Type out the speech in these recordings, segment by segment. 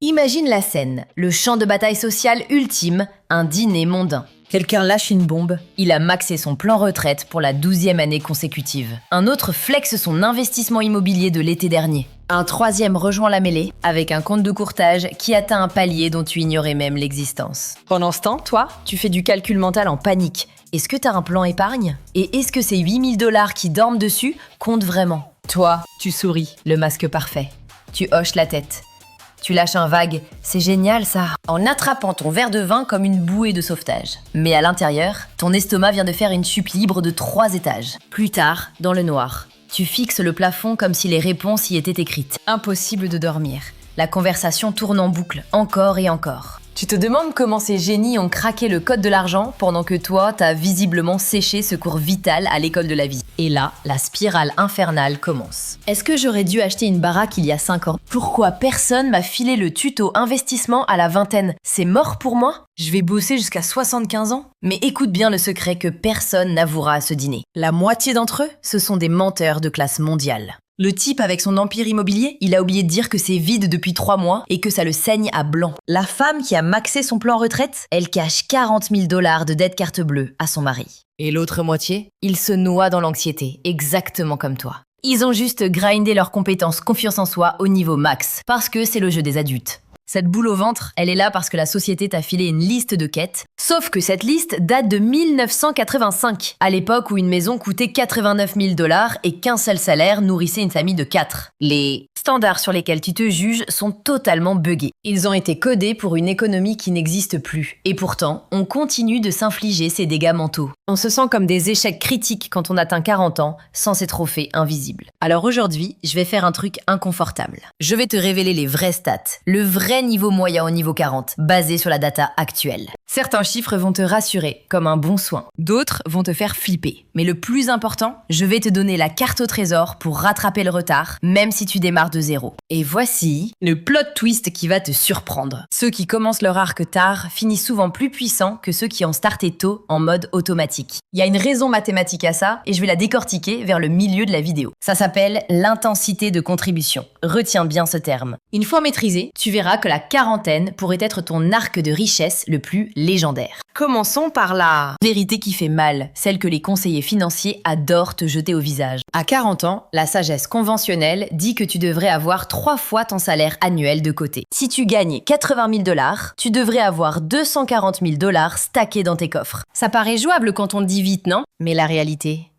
Imagine la scène, le champ de bataille social ultime, un dîner mondain. Quelqu'un lâche une bombe, il a maxé son plan retraite pour la 12e année consécutive. Un autre flexe son investissement immobilier de l'été dernier. Un troisième rejoint la mêlée avec un compte de courtage qui atteint un palier dont tu ignorais même l'existence. Pendant ce temps, toi, tu fais du calcul mental en panique. Est-ce que t'as un plan épargne? Et est-ce que ces 8 000 $ qui dorment dessus comptent vraiment? Toi, tu souris, le masque parfait. Tu hoches la tête. Tu lâches un vague « c'est génial ça !» en attrapant ton verre de vin comme une bouée de sauvetage. Mais à l'intérieur, ton estomac vient de faire une chute libre de 3 étages. Plus tard, dans le noir, tu fixes le plafond comme si les réponses y étaient écrites. Impossible de dormir. La conversation tourne en boucle, encore et encore. Tu te demandes comment ces génies ont craqué le code de l'argent pendant que toi, t'as visiblement séché ce cours vital à l'école de la vie. Et là, la spirale infernale commence. Est-ce que j'aurais dû acheter une baraque il y a 5 ans? Pourquoi personne m'a filé le tuto investissement à la vingtaine? C'est mort pour moi? Je vais bosser jusqu'à 75 ans? Mais écoute bien le secret que personne n'avouera à ce dîner. La moitié d'entre eux, ce sont des menteurs de classe mondiale. Le type avec son empire immobilier, il a oublié de dire que c'est vide depuis 3 mois et que ça le saigne à blanc. La femme qui a maxé son plan retraite, elle cache 40 000 $ de dette carte bleue à son mari. Et l'autre moitié, il se noie dans l'anxiété, exactement comme toi. Ils ont juste grindé leurs compétences confiance en soi au niveau max, parce que c'est le jeu des adultes. Cette boule au ventre, elle est là parce que la société t'a filé une liste de quêtes. Sauf que cette liste date de 1985, à l'époque où une maison coûtait 89 000 $ et qu'un seul salaire nourrissait une famille de 4. Les standards sur lesquels tu te juges sont totalement buggés. Ils ont été codés pour une économie qui n'existe plus. Et pourtant, on continue de s'infliger ces dégâts mentaux. On se sent comme des échecs critiques quand on atteint 40 ans, sans ces trophées invisibles. Alors aujourd'hui, je vais faire un truc inconfortable. Je vais te révéler les vraies stats, le vrai niveau moyen au niveau 40, basé sur la data actuelle. Certains chiffres vont te rassurer, comme un bon soin. D'autres vont te faire flipper. Mais le plus important, je vais te donner la carte au trésor pour rattraper le retard, même si tu démarres de zéro. Et voici le plot twist qui va te surprendre. Ceux qui commencent leur arc tard finissent souvent plus puissants que ceux qui ont starté tôt en mode automatique. Il y a une raison mathématique à ça, et je vais la décortiquer vers le milieu de la vidéo. Ça s'appelle l'intensité de contribution. Retiens bien ce terme. Une fois maîtrisé, tu verras que la quarantaine pourrait être ton arc de richesse le plus légendaire. Commençons par la vérité qui fait mal, celle que les conseillers financiers adorent te jeter au visage. À 40 ans, la sagesse conventionnelle dit que tu devrais avoir 3 fois ton salaire annuel de côté. Si tu gagnes 80 000 $, tu devrais avoir 240 000 $ stackés dans tes coffres. Ça paraît jouable quand on le dit vite, non? Mais la réalité,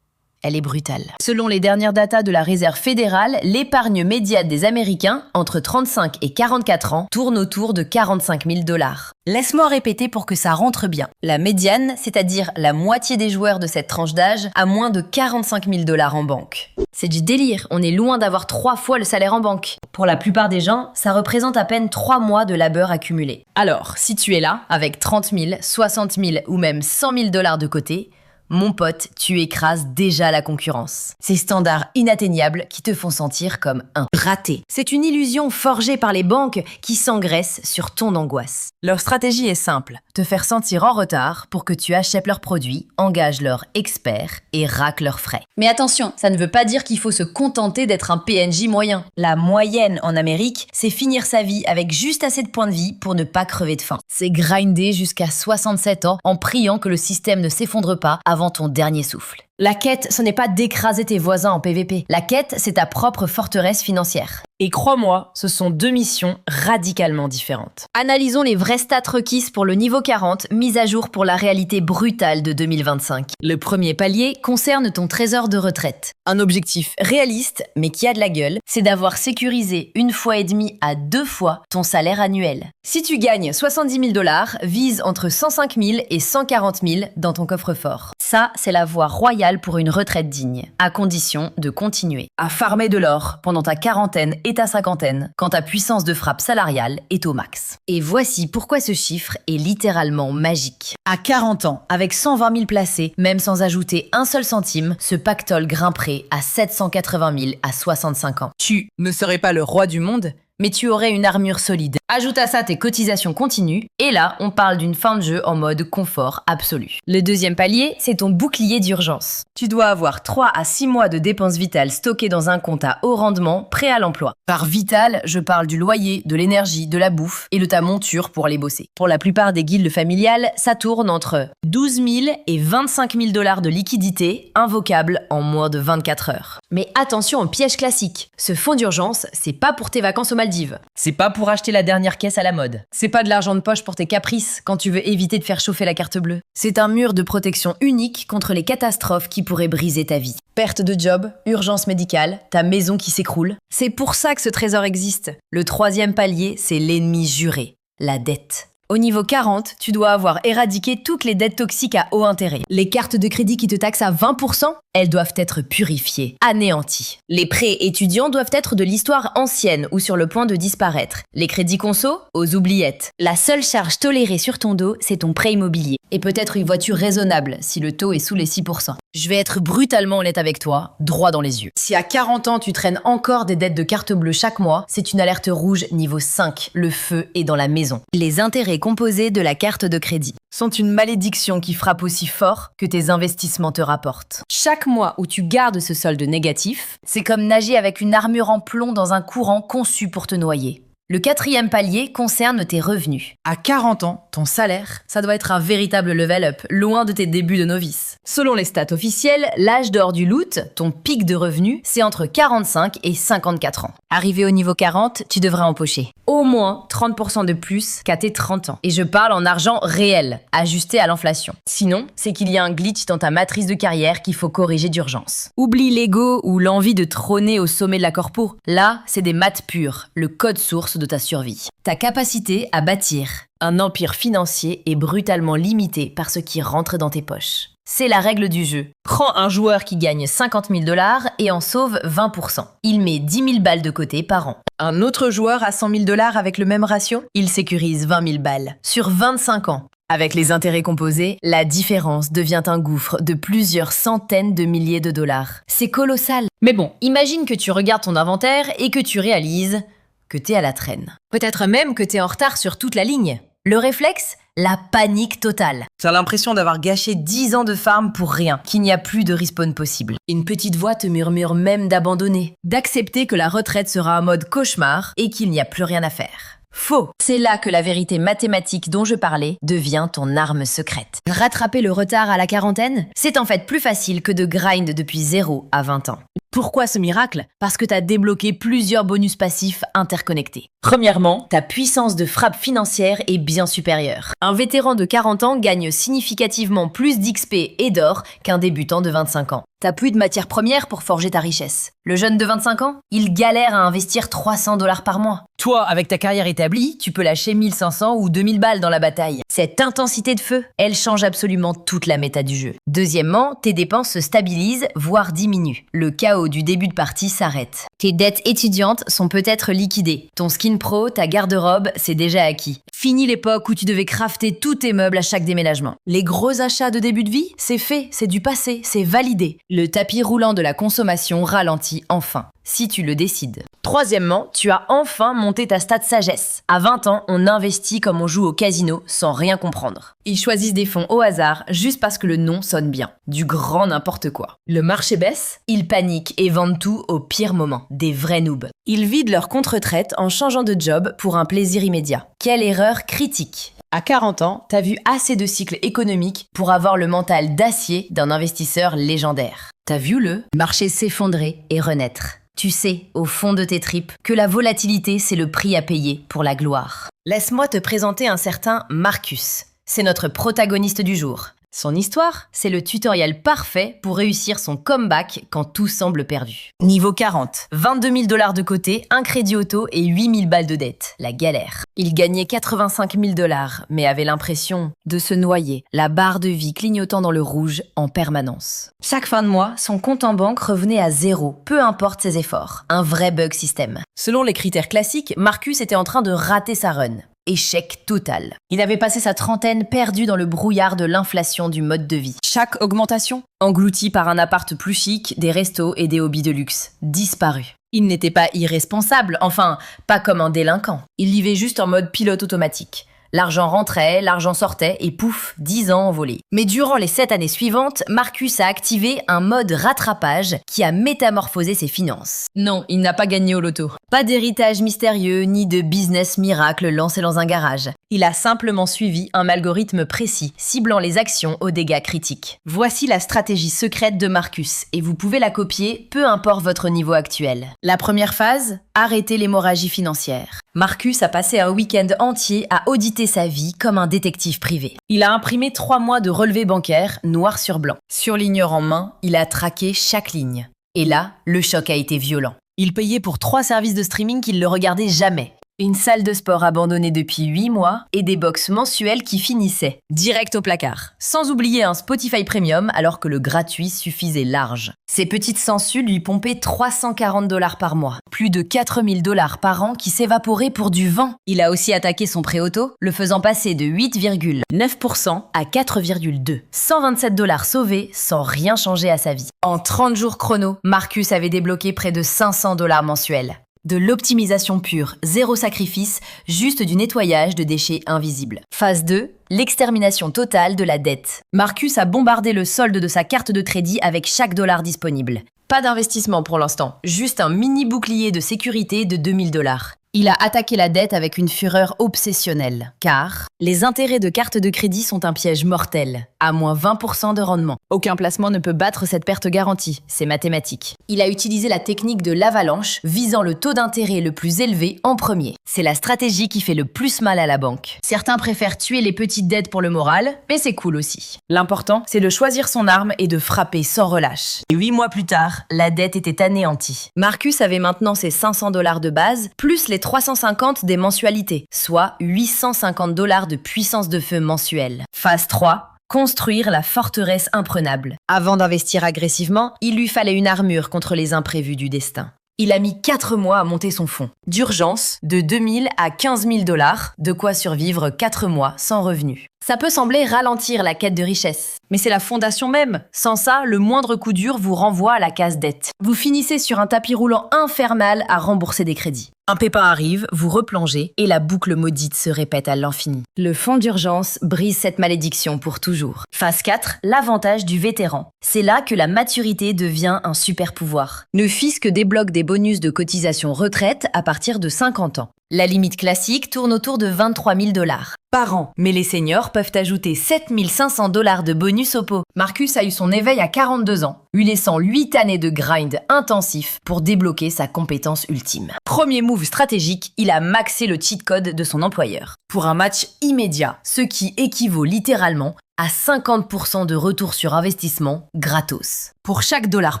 elle est brutale. Selon les dernières datas de la Réserve fédérale, l'épargne médiane des Américains, entre 35 et 44 ans, tourne autour de 45 000 $. Laisse-moi répéter pour que ça rentre bien. La médiane, c'est-à-dire la moitié des joueurs de cette tranche d'âge, a moins de 45 000 $ en banque. C'est du délire, on est loin d'avoir 3 fois le salaire en banque. Pour la plupart des gens, ça représente à peine 3 mois de labeur accumulé. Alors, si tu es là, avec 30 000, 60 000 ou même 100 000 $ de côté, mon pote, tu écrases déjà la concurrence. Ces standards inatteignables qui te font sentir comme un raté. C'est une illusion forgée par les banques qui s'engraissent sur ton angoisse. Leur stratégie est simple, te faire sentir en retard pour que tu achètes leurs produits, engages leurs experts et raques leurs frais. Mais attention, ça ne veut pas dire qu'il faut se contenter d'être un PNJ moyen. La moyenne en Amérique, c'est finir sa vie avec juste assez de points de vie pour ne pas crever de faim. C'est grinder jusqu'à 67 ans en priant que le système ne s'effondre pas avant ton dernier souffle. La quête, ce n'est pas d'écraser tes voisins en PVP. La quête, c'est ta propre forteresse financière. Et crois-moi, ce sont 2 missions radicalement différentes. Analysons les vraies stats requises pour le niveau 40, mises à jour pour la réalité brutale de 2025. Le premier palier concerne ton trésor de retraite. Un objectif réaliste, mais qui a de la gueule, c'est d'avoir sécurisé 1,5 fois à 2 fois ton salaire annuel. Si tu gagnes 70 000 $, vise entre 105 000 et 140 000 dans ton coffre-fort. Ça, c'est la voie royale pour une retraite digne, à condition de continuer à farmer de l'or pendant ta quarantaine et ta cinquantaine, quand ta puissance de frappe salariale est au max. Et voici pourquoi ce chiffre est littéralement magique. À 40 ans, avec 120 000 placés, même sans ajouter un seul centime, ce pactole grimperait à 780 000 à 65 ans. Tu ne serais pas le roi du monde, mais tu aurais une armure solide. Ajoute à ça tes cotisations continues, et là, on parle d'une fin de jeu en mode confort absolu. Le deuxième palier, c'est ton bouclier d'urgence. Tu dois avoir 3 à 6 mois de dépenses vitales stockées dans un compte à haut rendement, prêt à l'emploi. Par vital, je parle du loyer, de l'énergie, de la bouffe et de ta monture pour aller bosser. Pour la plupart des guildes familiales, ça tourne entre 12 000 et 25 000 $ de liquidité, invocable en moins de 24 heures. Mais attention au piège classique. Ce fonds d'urgence, c'est pas pour tes vacances aux Maldives. C'est pas pour acheter la dernière caisse à la mode. C'est pas de l'argent de poche pour tes caprices quand tu veux éviter de faire chauffer la carte bleue. C'est un mur de protection unique contre les catastrophes qui pourraient briser ta vie. Perte de job, urgence médicale, ta maison qui s'écroule. C'est pour ça que ce trésor existe. Le troisième palier, c'est l'ennemi juré, la dette. Au niveau 40, tu dois avoir éradiqué toutes les dettes toxiques à haut intérêt. Les cartes de crédit qui te taxent à 20%, elles doivent être purifiées, anéanties. Les prêts étudiants doivent être de l'histoire ancienne ou sur le point de disparaître. Les crédits conso, aux oubliettes. La seule charge tolérée sur ton dos, c'est ton prêt immobilier. Et peut-être une voiture raisonnable, si le taux est sous les 6%. Je vais être brutalement honnête avec toi, droit dans les yeux. Si à 40 ans, tu traînes encore des dettes de carte bleue chaque mois, c'est une alerte rouge niveau 5. Le feu est dans la maison. Les intérêts composés de la carte de crédit sont une malédiction qui frappe aussi fort que tes investissements te rapportent. Chaque mois où tu gardes ce solde négatif, c'est comme nager avec une armure en plomb dans un courant conçu pour te noyer. Le quatrième palier concerne tes revenus. À 40 ans, ton salaire, ça doit être un véritable level up, loin de tes débuts de novice. Selon les stats officielles, l'âge d'or du loot, ton pic de revenus, c'est entre 45 et 54 ans. Arrivé au niveau 40, tu devrais empocher au moins 30% de plus qu'à tes 30 ans. Et je parle en argent réel, ajusté à l'inflation. Sinon, c'est qu'il y a un glitch dans ta matrice de carrière qu'il faut corriger d'urgence. Oublie l'ego ou l'envie de trôner au sommet de la corpo. Là, c'est des maths pures, le code source de ta survie. Ta capacité à bâtir un empire financier est brutalement limitée par ce qui rentre dans tes poches. C'est la règle du jeu. Prends un joueur qui gagne 50 000 $ et en sauve 20%. Il met 10 000 balles de côté par an. Un autre joueur a 100 000 $ avec le même ratio, il sécurise 20 000 balles. Sur 25 ans. Avec les intérêts composés, la différence devient un gouffre de plusieurs centaines de milliers de dollars. C'est colossal. Mais bon, imagine que tu regardes ton inventaire et que tu réalises que t'es à la traîne. Peut-être même que t'es en retard sur toute la ligne. Le réflexe ? La panique totale. T'as l'impression d'avoir gâché 10 ans de farm pour rien, qu'il n'y a plus de respawn possible. Une petite voix te murmure même d'abandonner, d'accepter que la retraite sera un mode cauchemar et qu'il n'y a plus rien à faire. Faux. C'est là que la vérité mathématique dont je parlais devient ton arme secrète. Rattraper le retard à la quarantaine, c'est en fait plus facile que de grind depuis 0 à 20 ans. Pourquoi ce miracle ? Parce que t'as débloqué plusieurs bonus passifs interconnectés. Premièrement, ta puissance de frappe financière est bien supérieure. Un vétéran de 40 ans gagne significativement plus d'XP et d'or qu'un débutant de 25 ans. T'as plus de matières premières pour forger ta richesse. Le jeune de 25 ans, il galère à investir 300 $ par mois. Toi, avec ta carrière établie, tu peux lâcher 1500 ou 2000 balles dans la bataille. Cette intensité de feu, elle change absolument toute la méta du jeu. Deuxièmement, tes dépenses se stabilisent, voire diminuent. Le chaos du début de partie s'arrête. Tes dettes étudiantes sont peut-être liquidées. Ton skin pro, ta garde-robe, c'est déjà acquis. Fini l'époque où tu devais crafter tous tes meubles à chaque déménagement. Les gros achats de début de vie, c'est fait, c'est du passé, c'est validé. Le tapis roulant de la consommation ralentit enfin, si tu le décides. Troisièmement, tu as enfin monté ta stat sagesse. À 20 ans, on investit comme on joue au casino sans rien comprendre. Ils choisissent des fonds au hasard juste parce que le nom sonne bien. Du grand n'importe quoi. Le marché baisse, ils paniquent et vendent tout au pire moment. Des vrais noobs. Ils vident leur compte-retraite en changeant de job pour un plaisir immédiat. Quelle erreur critique. À 40 ans, t'as vu assez de cycles économiques pour avoir le mental d'acier d'un investisseur légendaire. T'as vu le marché s'effondrer et renaître. Tu sais, au fond de tes tripes, que la volatilité, c'est le prix à payer pour la gloire. Laisse-moi te présenter un certain Marcus. C'est notre protagoniste du jour. Son histoire, c'est le tutoriel parfait pour réussir son comeback quand tout semble perdu. Niveau 40, 22 000 $ de côté, un crédit auto et 8 000 balles de dette. La galère. Il gagnait 85 000 $, mais avait l'impression de se noyer, la barre de vie clignotant dans le rouge en permanence. Chaque fin de mois, son compte en banque revenait à 0, peu importe ses efforts. Un vrai bug système. Selon les critères classiques, Marcus était en train de rater sa run. Échec total. Il avait passé sa trentaine perdu dans le brouillard de l'inflation du mode de vie. Chaque augmentation, engloutie par un appart plus chic, des restos et des hobbies de luxe, disparu. Il n'était pas irresponsable, enfin, pas comme un délinquant. Il vivait juste en mode pilote automatique. L'argent rentrait, l'argent sortait et pouf, 10 ans envolés. Mais durant les 7 années suivantes, Marcus a activé un mode rattrapage qui a métamorphosé ses finances. Non, il n'a pas gagné au loto. Pas d'héritage mystérieux ni de business miracle lancé dans un garage. Il a simplement suivi un algorithme précis, ciblant les actions aux dégâts critiques. Voici la stratégie secrète de Marcus, et vous pouvez la copier, peu importe votre niveau actuel. La première phase, arrêter l'hémorragie financière. Marcus a passé un week-end entier à auditer sa vie comme un détective privé. Il a imprimé 3 mois de relevés bancaires, noir sur blanc. Surligneur en main, il a traqué chaque ligne. Et là, le choc a été violent. Il payait pour 3 services de streaming qu'il ne regardait jamais. Une salle de sport abandonnée depuis 8 mois et des box mensuelles qui finissaient. Direct au placard. Sans oublier un Spotify Premium alors que le gratuit suffisait large. Ses petites sangsues lui pompaient $340 par mois. Plus de $4000 par an qui s'évaporaient pour du vent. Il a aussi attaqué son prêt auto, le faisant passer de 8,9% à 4,2%. $127 sauvés sans rien changer à sa vie. En 30 jours chrono, Marcus avait débloqué près de $500 mensuels. De l'optimisation pure, zéro sacrifice, juste du nettoyage de déchets invisibles. Phase 2, l'extermination totale de la dette. Marcus a bombardé le solde de sa carte de crédit avec chaque dollar disponible. Pas d'investissement pour l'instant, juste un mini bouclier de sécurité de $2000. Il a attaqué la dette avec une fureur obsessionnelle, car les intérêts de carte de crédit sont un piège mortel, à moins 20% de rendement. Aucun placement ne peut battre cette perte garantie, c'est mathématique. Il a utilisé la technique de l'avalanche, visant le taux d'intérêt le plus élevé en premier. C'est la stratégie qui fait le plus mal à la banque. Certains préfèrent tuer les petites dettes pour le moral, mais c'est cool aussi. L'important, c'est de choisir son arme et de frapper sans relâche. Et 8 mois plus tard, la dette était anéantie. Marcus avait maintenant ses $500 de base, plus les 350 des mensualités, soit $850 de puissance de feu mensuelle. Phase 3. Construire la forteresse imprenable. Avant d'investir agressivement, il lui fallait une armure contre les imprévus du destin. Il a mis 4 mois à monter son fonds. D'urgence, de $2000 à $15 000, de quoi survivre 4 mois sans revenus. Ça peut sembler ralentir la quête de richesse, mais c'est la fondation même. Sans ça, le moindre coup dur vous renvoie à la case dette. Vous finissez sur un tapis roulant infernal à rembourser des crédits. Un pépin arrive, vous replongez, et la boucle maudite se répète à l'infini. Le fonds d'urgence brise cette malédiction pour toujours. Phase 4, l'avantage du vétéran. C'est là que la maturité devient un super pouvoir. Le fisc débloque des bonus de cotisation retraite à partir de 50 ans. La limite classique tourne autour de $23 000 par an, mais les seniors peuvent ajouter $7500 de bonus au pot. Marcus a eu son éveil à 42 ans, lui laissant 8 années de grind intensif pour débloquer sa compétence ultime. Premier move stratégique, il a maxé le cheat code de son employeur. Pour un match immédiat, ce qui équivaut littéralement à 50% de retour sur investissement gratos. Pour chaque dollar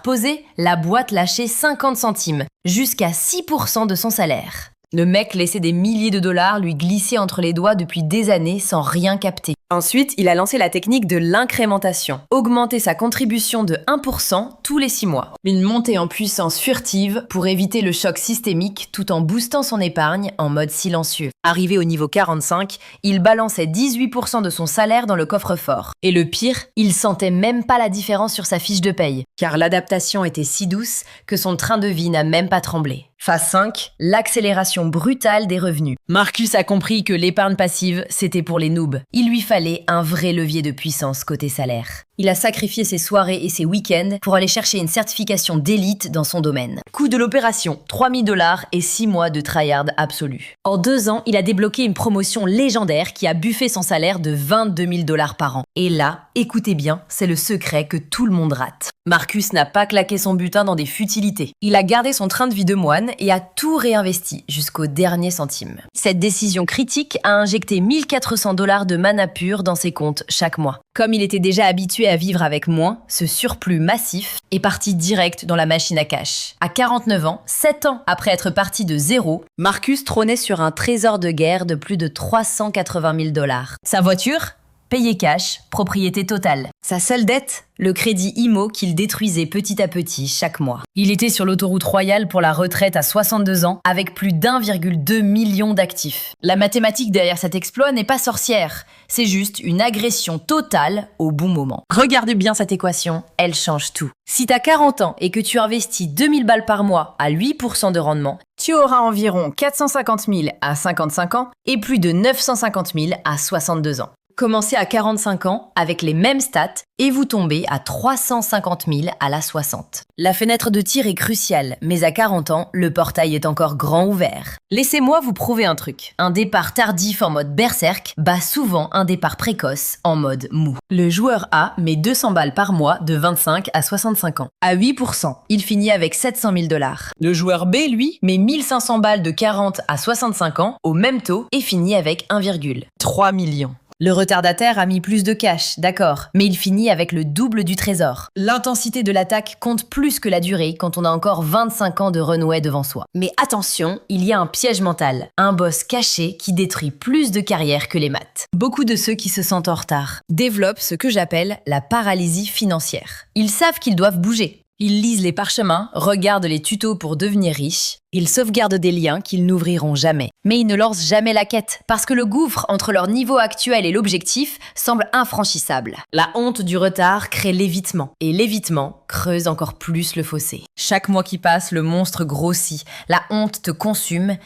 posé, la boîte lâchait 50 centimes, jusqu'à 6% de son salaire. Le mec laissait des milliers de dollars lui glisser entre les doigts depuis des années sans rien capter. Ensuite, il a lancé la technique de l'incrémentation. Augmenter sa contribution de 1% tous les 6 mois. Une montée en puissance furtive pour éviter le choc systémique tout en boostant son épargne en mode silencieux. Arrivé au niveau 45, il balançait 18% de son salaire dans le coffre-fort. Et le pire, il sentait même pas la différence sur sa fiche de paye, car l'adaptation était si douce que son train de vie n'a même pas tremblé. Phase 5, l'accélération brutale des revenus. Marcus a compris que l'épargne passive, c'était pour les noobs. Il lui fallait un vrai levier de puissance côté salaire. Il a sacrifié ses soirées et ses week-ends pour aller chercher une certification d'élite dans son domaine. Coût de l'opération, $3000 et 6 mois de tryhard absolu. En 2 ans, il a débloqué une promotion légendaire qui a buffé son salaire de $22 000 par an. Et là, écoutez bien, c'est le secret que tout le monde rate. Marcus n'a pas claqué son butin dans des futilités. Il a gardé son train de vie de moine et a tout réinvesti jusqu'au dernier centime. Cette décision critique a injecté $1400 de mana pur dans ses comptes chaque mois. Comme il était déjà habitué à vivre avec moins, ce surplus massif est parti direct dans la machine à cash. À 49 ans, 7 ans après être parti de zéro, Marcus trônait sur un trésor de guerre de plus de $380 000. Sa voiture ? Payé cash, propriété totale. Sa seule dette, le crédit IMO qu'il détruisait petit à petit chaque mois. Il était sur l'autoroute royale pour la retraite à 62 ans avec plus d'1,2 million d'actifs. La mathématique derrière cet exploit n'est pas sorcière, c'est juste une agression totale au bon moment. Regarde bien cette équation, elle change tout. Si t'as 40 ans et que tu investis 2000 balles par mois à 8% de rendement, tu auras environ 450 000 à 55 ans et plus de 950 000 à 62 ans. Commencez à 45 ans avec les mêmes stats et vous tombez à 350 000 à la 60. La fenêtre de tir est cruciale, mais à 40 ans, le portail est encore grand ouvert. Laissez-moi vous prouver un truc. Un départ tardif en mode berserk bat souvent un départ précoce en mode mou. Le joueur A met 200 balles par mois de 25 à 65 ans. À 8%, il finit avec 700 000 $. Le joueur B, lui, met 1500 balles de 40 à 65 ans au même taux et finit avec 1,3 million. Le retardataire a mis plus de cash, d'accord, mais il finit avec le double du trésor. L'intensité de l'attaque compte plus que la durée quand on a encore 25 ans de runway devant soi. Mais attention, il y a un piège mental, un boss caché qui détruit plus de carrières que les maths. Beaucoup de ceux qui se sentent en retard développent ce que j'appelle la paralysie financière. Ils savent qu'ils doivent bouger. Ils lisent les parchemins, regardent les tutos pour devenir riches, ils sauvegardent des liens qu'ils n'ouvriront jamais. Mais ils ne lancent jamais la quête, parce que le gouffre entre leur niveau actuel et l'objectif semble infranchissable. La honte du retard crée l'évitement, et l'évitement creuse encore plus le fossé. Chaque mois qui passe, le monstre grossit, la honte te consume,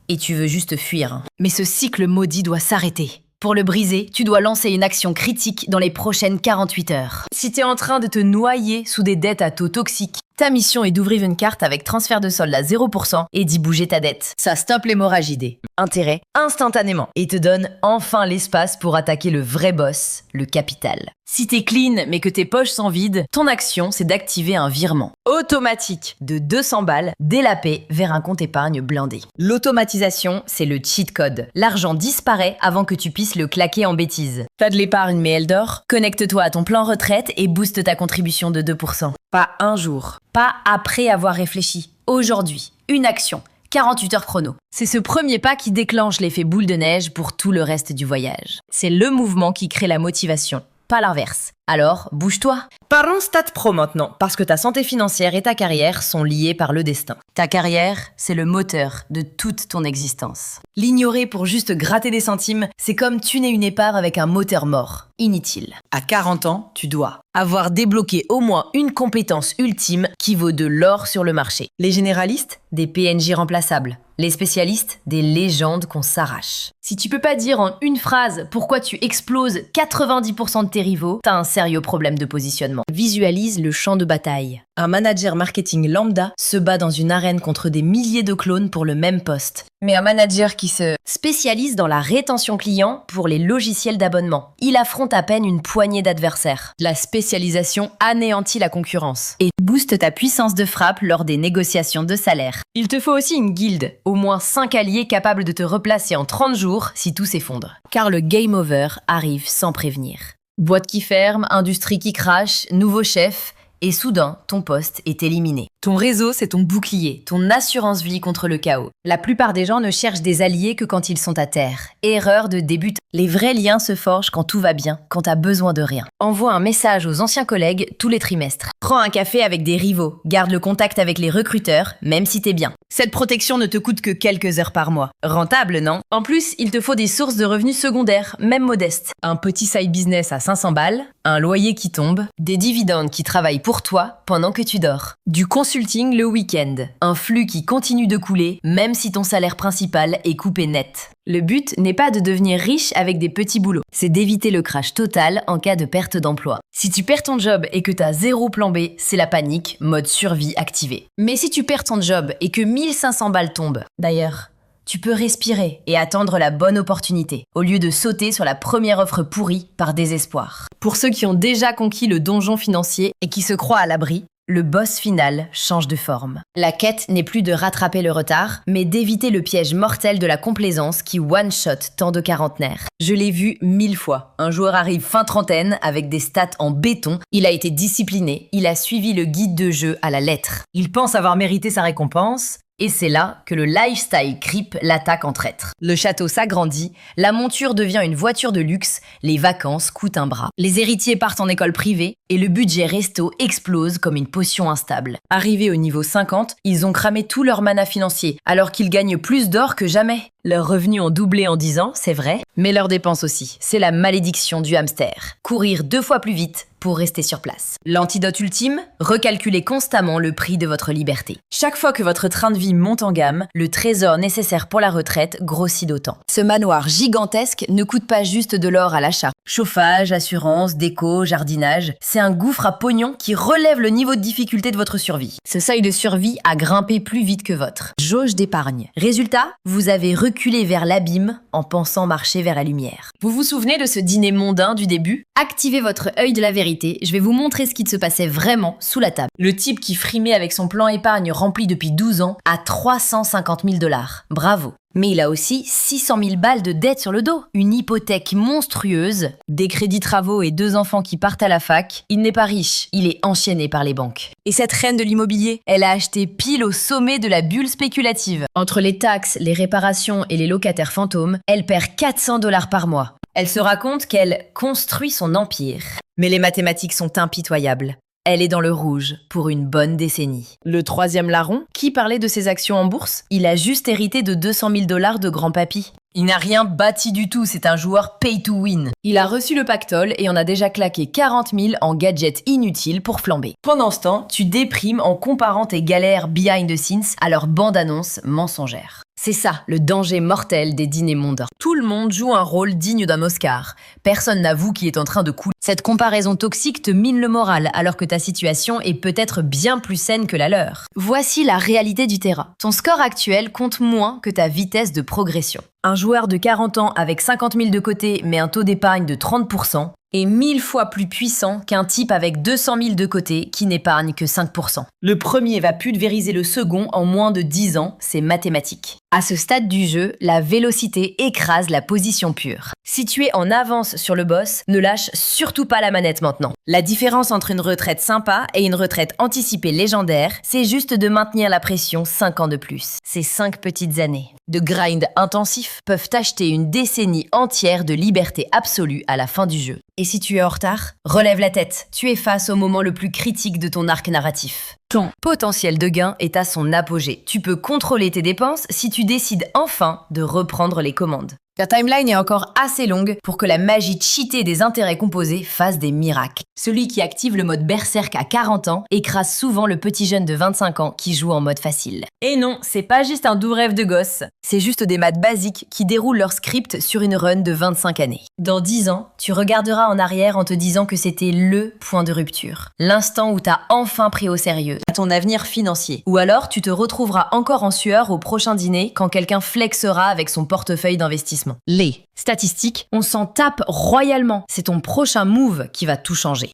et tu veux juste fuir. Mais ce cycle maudit doit s'arrêter. Pour le briser, tu dois lancer une action critique dans les prochaines 48 heures. Si t'es en train de te noyer sous des dettes à taux toxiques, ta mission est d'ouvrir une carte avec transfert de solde à 0% et d'y bouger ta dette. Ça stoppe l'hémorragie des intérêts instantanément et te donne enfin l'espace pour attaquer le vrai boss, le capital. Si t'es clean mais que tes poches sont vides, ton action c'est d'activer un virement automatique de 200 balles dès la paie vers un compte épargne blindé. L'automatisation, c'est le cheat code. L'argent disparaît avant que tu puisses le claquer en bêtises. T'as de l'épargne mais elle dort? Connecte-toi à ton plan retraite et booste ta contribution de 2%. Pas un jour, pas après avoir réfléchi. Aujourd'hui, une action. 48 heures chrono. C'est ce premier pas qui déclenche l'effet boule de neige pour tout le reste du voyage. C'est le mouvement qui crée la motivation, pas l'inverse. Alors, bouge-toi. Parlons stats pro maintenant, parce que ta santé financière et ta carrière sont liées par le destin. Ta carrière, c'est le moteur de toute ton existence. L'ignorer pour juste gratter des centimes, c'est comme tuner une épave avec un moteur mort. Inutile. À 40 ans, tu dois avoir débloqué au moins une compétence ultime qui vaut de l'or sur le marché. Les généralistes, des PNJ remplaçables. Les spécialistes, des légendes qu'on s'arrache. Si tu peux pas dire en une phrase pourquoi tu exploses 90% de tes rivaux, t'as un sérieux problème de positionnement. Visualise le champ de bataille. Un manager marketing lambda se bat dans une arène contre des milliers de clones pour le même poste. Mais un manager qui se spécialise dans la rétention client pour les logiciels d'abonnement. Il affronte à peine une poignée d'adversaires. La spécialisation anéantit la concurrence et booste ta puissance de frappe lors des négociations de salaire. Il te faut aussi une guilde, au moins 5 alliés capables de te replacer en 30 jours si tout s'effondre. Car le game over arrive sans prévenir. Boîte qui ferme, industrie qui crache, nouveau chef, et soudain, ton poste est éliminé. Ton réseau, c'est ton bouclier, ton assurance vie contre le chaos. La plupart des gens ne cherchent des alliés que quand ils sont à terre. Erreur de débutant. Les vrais liens se forgent quand tout va bien, quand t'as besoin de rien. Envoie un message aux anciens collègues tous les trimestres. Prends un café avec des rivaux. Garde le contact avec les recruteurs, même si t'es bien. Cette protection ne te coûte que quelques heures par mois. Rentable, non? En plus, il te faut des sources de revenus secondaires, même modestes. Un petit side business à 500 balles, un loyer qui tombe, des dividendes qui travaillent pour toi pendant que tu dors. Du consulting le week-end. Un flux qui continue de couler, même si ton salaire principal est coupé net. Le but n'est pas de devenir riche avec des petits boulots, c'est d'éviter le crash total en cas de perte d'emploi. Si tu perds ton job et que t'as zéro plan B, c'est la panique, mode survie activé. Mais si tu perds ton job et que 1500 balles tombent, d'ailleurs, tu peux respirer et attendre la bonne opportunité, au lieu de sauter sur la première offre pourrie par désespoir. Pour ceux qui ont déjà conquis le donjon financier et qui se croient à l'abri, le boss final change de forme. La quête n'est plus de rattraper le retard, mais d'éviter le piège mortel de la complaisance qui one-shot tant de quarantenaires. Je l'ai vu 1000 fois. Un joueur arrive fin trentaine avec des stats en béton, il a été discipliné, il a suivi le guide de jeu à la lettre. Il pense avoir mérité sa récompense, Et c'est là que le lifestyle creep l'attaque en traître. Le château s'agrandit, la monture devient une voiture de luxe, les vacances coûtent un bras. Les héritiers partent en école privée et le budget resto explose comme une potion instable. Arrivés au niveau 50, ils ont cramé tout leur mana financier, alors qu'ils gagnent plus d'or que jamais. Leurs revenus ont doublé en 10 ans, c'est vrai, mais leurs dépenses aussi. C'est la malédiction du hamster. Courir 2 fois plus vite pour rester sur place. L'antidote ultime, recalculez constamment le prix de votre liberté. Chaque fois que votre train de vie monte en gamme, le trésor nécessaire pour la retraite grossit d'autant. Ce manoir gigantesque ne coûte pas juste de l'or à l'achat. Chauffage, assurance, déco, jardinage, c'est un gouffre à pognon qui relève le niveau de difficulté de votre survie. Ce seuil de survie a grimpé plus vite que votre jauge d'épargne. Résultat, vous avez reculé vers l'abîme en pensant marcher vers la lumière. Vous vous souvenez de ce dîner mondain du début? Activez votre œil de la vérité, je vais vous montrer ce qui se passait vraiment sous la table. Le type qui frimait avec son plan épargne rempli depuis 12 ans a 350 000 $. Bravo. Mais il a aussi 600 000 balles de dettes sur le dos, une hypothèque monstrueuse, des crédits travaux et 2 enfants qui partent à la fac. Il n'est pas riche, il est enchaîné par les banques. Et cette reine de l'immobilier, elle a acheté pile au sommet de la bulle spéculative. Entre les taxes, les réparations et les locataires fantômes, elle perd 400 $ par mois. Elle se raconte qu'elle construit son empire. Mais les mathématiques sont impitoyables. Elle est dans le rouge pour une bonne décennie. Le troisième larron, qui parlait de ses actions en bourse, il a juste hérité de 200 000 $ de grand-papy. Il n'a rien bâti du tout, c'est un joueur pay to win. Il a reçu le pactole et en a déjà claqué 40 000 en gadgets inutiles pour flamber. Pendant ce temps, tu déprimes en comparant tes galères behind the scenes à leur bande-annonce mensongère. C'est ça, le danger mortel des dîners mondains. Tout le monde joue un rôle digne d'un Oscar. Personne n'avoue qui est en train de couler. Cette comparaison toxique te mine le moral alors que ta situation est peut-être bien plus saine que la leur. Voici la réalité du terrain. Ton score actuel compte moins que ta vitesse de progression. Un joueur de 40 ans avec 50 000 de côté mais un taux d'épargne de 30% est 1000 fois plus puissant qu'un type avec 200 000 de côté qui n'épargne que 5%. Le premier va pulvériser le second en moins de 10 ans, c'est mathématique. À ce stade du jeu, la vélocité écrase la position pure. Si tu es en avance sur le boss, ne lâche surtout pas la manette maintenant. La différence entre une retraite sympa et une retraite anticipée légendaire, c'est juste de maintenir la pression 5 ans de plus. Ces 5 petites années de grind intensif peuvent t'acheter une décennie entière de liberté absolue à la fin du jeu. Et si tu es en retard, relève la tête. Tu es face au moment le plus critique de ton arc narratif. Ton potentiel de gain est à son apogée. Tu peux contrôler tes dépenses si tu décides enfin de reprendre les commandes. Ta timeline est encore assez longue pour que la magie cheatée des intérêts composés fasse des miracles. Celui qui active le mode berserk à 40 ans écrase souvent le petit jeune de 25 ans qui joue en mode facile. Et non, c'est pas juste un doux rêve de gosse, c'est juste des maths basiques qui déroulent leur script sur une run de 25 années. Dans 10 ans, tu regarderas en arrière en te disant que c'était LE point de rupture. L'instant où t'as enfin pris au sérieux ton avenir financier. Ou alors, tu te retrouveras encore en sueur au prochain dîner quand quelqu'un flexera avec son portefeuille d'investissement. Les statistiques, on s'en tape royalement. C'est ton prochain move qui va tout changer.